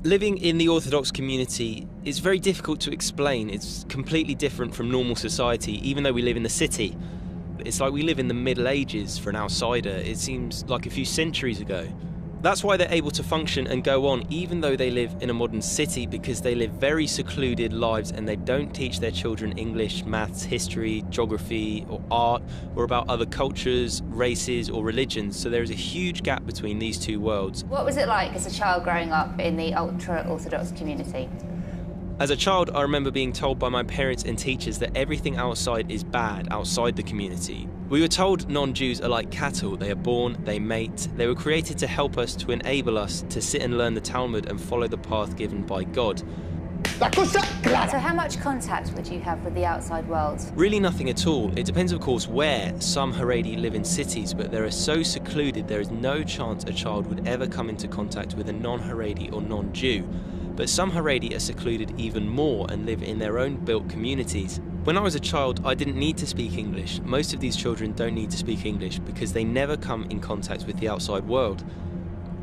Living in the Orthodox community is very difficult to explain. It's completely different from normal society, even though we live in the city. It's like we live in the Middle Ages for an outsider. It seems like a few centuries ago. That's why they're able to function and go on even though they live in a modern city, because they live very secluded lives and they don't teach their children English, maths, history, geography or art or about other cultures, races or religions. So there is a huge gap between these two worlds. What was it like as a child growing up in the ultra-Orthodox community? As a child, I remember being told by my parents and teachers that everything outside is bad, outside the community. We were told non-Jews are like cattle. They are born, they mate. They were created to help us, to enable us to sit and learn the Talmud and follow the path given by God. So how much contact would you have with the outside world? Really nothing at all. It depends, of course, where. Some Haredi live in cities, but they are so secluded there is no chance a child would ever come into contact with a non-Haredi or non-Jew. But some Haredi are secluded even more and live in their own built communities. When I was a child, I didn't need to speak English. Most of these children don't need to speak English because they never come in contact with the outside world.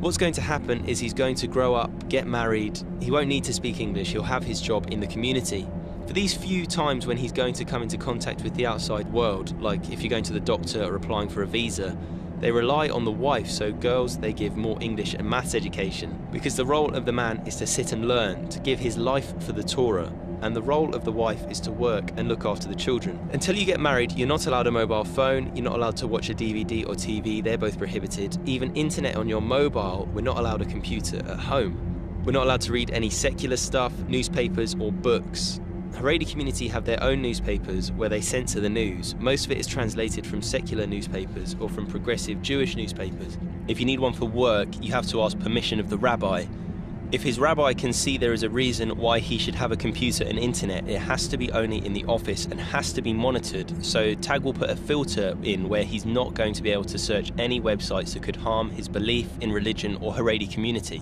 What's going to happen is he's going to grow up, get married, he won't need to speak English, he'll have his job in the community. For these few times when he's going to come into contact with the outside world, like if you're going to the doctor or applying for a visa, they rely on the wife, so girls, they give more English and maths education, because the role of the man is to sit and learn, to give his life for the Torah, and the role of the wife is to work and look after the children. Until you get married, you're not allowed a mobile phone, you're not allowed to watch a DVD or TV, they're both prohibited. Even internet on your mobile, we're not allowed a computer at home. We're not allowed to read any secular stuff, newspapers or books. Haredi community have their own newspapers where they censor the news. Most of it is translated from secular newspapers or from progressive Jewish newspapers. If you need one for work, you have to ask permission of the rabbi. If his rabbi can see there is a reason why he should have a computer and internet, it has to be only in the office and has to be monitored. So Tag will put a filter in where he's not going to be able to search any websites that could harm his belief in religion or Haredi community.